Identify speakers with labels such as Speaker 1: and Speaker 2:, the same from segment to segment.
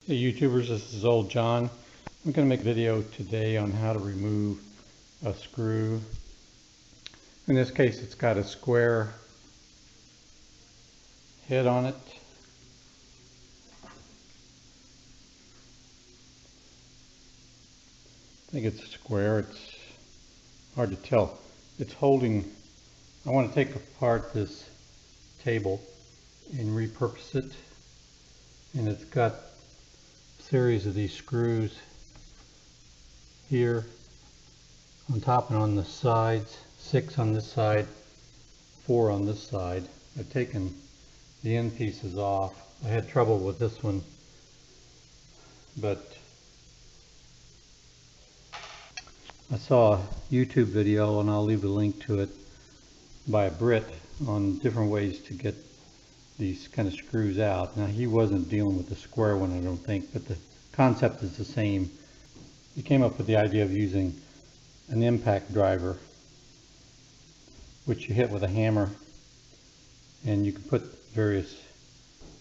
Speaker 1: Hey YouTubers, this is Old John. I'm going to make a video today on how to remove a screw. In this case, it's got a square head on it. I think it's square. It's hard to tell. It's holding. I want to take apart this table and repurpose it. And it's got a series of these screws here on top and on the sides, 6 on this side, 4 on this side. I've taken the end pieces off. I had trouble with this one, but I saw a YouTube video, and I'll leave a link to it, by a Brit on different ways to get these kind of screws out. Now, he wasn't dealing with the square one, I don't think, but the concept is the same. He came up with the idea of using an impact driver, which you hit with a hammer, and you can put various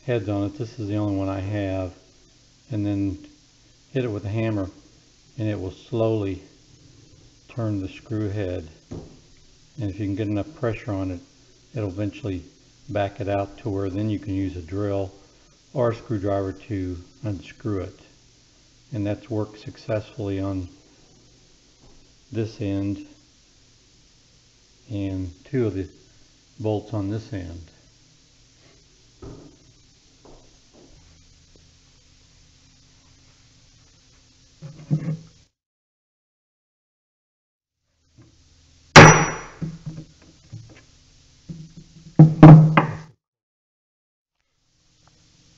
Speaker 1: heads on it. This is the only one I have. And then hit it with a hammer, and it will slowly turn the screw head. And if you can get enough pressure on it, it'll eventually back it out to where then you can use a drill or a screwdriver to unscrew it. And that's worked successfully on this end and 2 of the bolts on this end.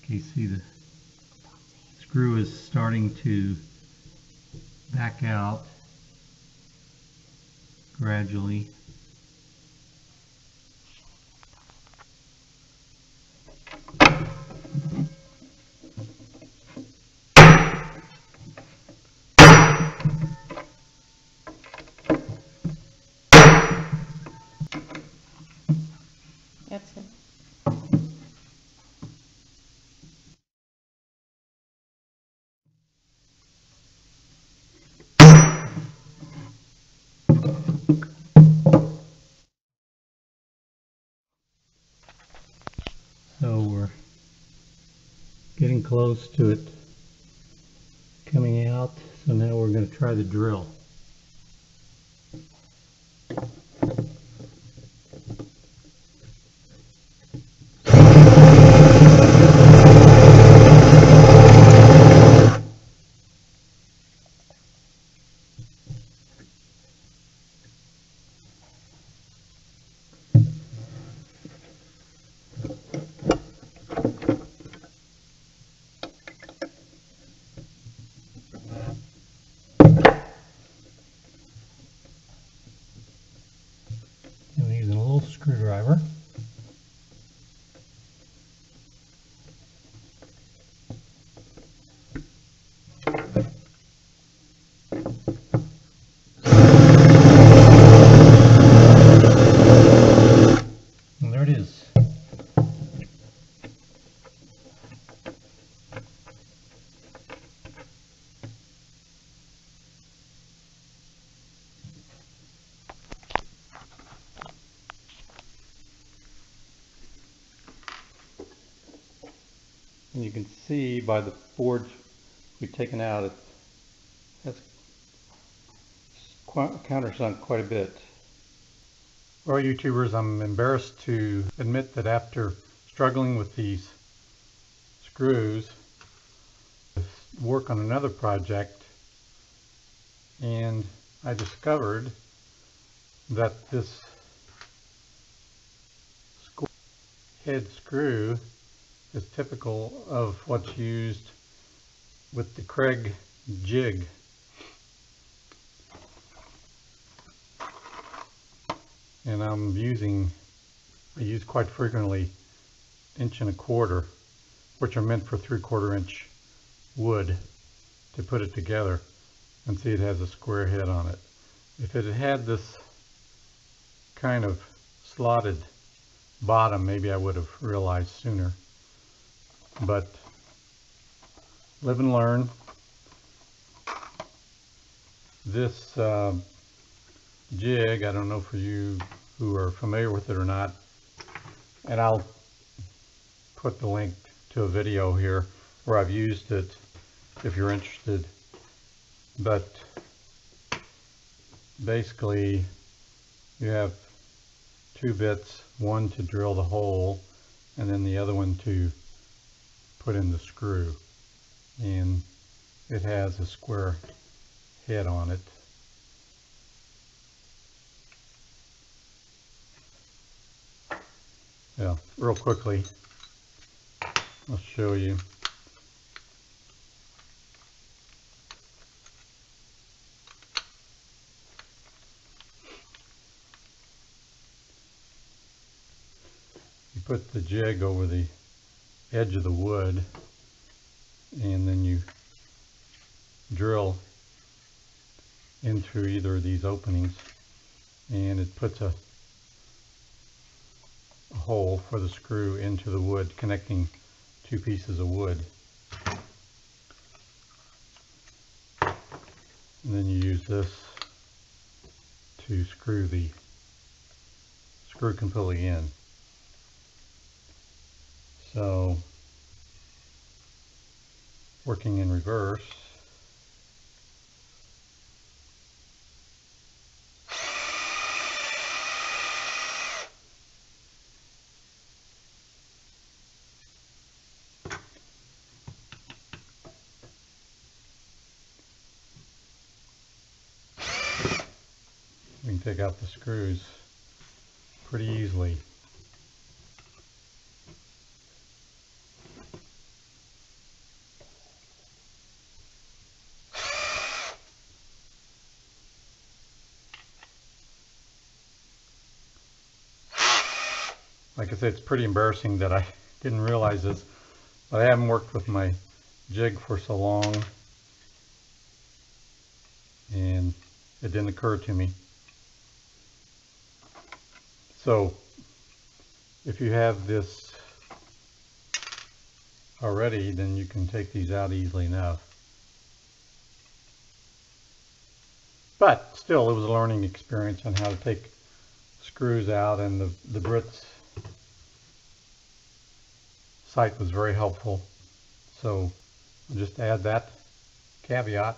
Speaker 1: You see the screw is starting to back out gradually.
Speaker 2: That's it.
Speaker 1: So we're getting close to it coming out. So now we're going to try the drill. I'm using a little screwdriver. And there it is. And you can see by the boards we've taken out, it has countersunk quite a bit. Well, YouTubers, I'm embarrassed to admit that after struggling with these screws, I work on another project, and I discovered that this head screw is typical of what's used with the Kreg Jig. And I use quite frequently 1 1/4", which are meant for 3/4 inch wood to put it together. And see, it has a square head on it. If it had this kind of slotted bottom, maybe I would have realized sooner. But live and learn. This jig, I don't know for you who are familiar with it or not, and I'll put the link to a video here where I've used it if you're interested. But basically you have two bits, one to drill the hole and then the other one to put in the screw, and it has a square head on it. Yeah, real quickly I'll show you. You put the jig over the edge of the wood and then you drill into either of these openings, and it puts a hole for the screw into the wood, connecting two pieces of wood. And then you use this to screw the screw completely in. So, working in reverse, we can take out the screws pretty easily. Like I said, it's pretty embarrassing that I didn't realize this, but I haven't worked with my jig for so long, and it didn't occur to me. So, if you have this already, then you can take these out easily enough. But still, it was a learning experience on how to take screws out, and the Brit's site was very helpful. So I'll just add that caveat.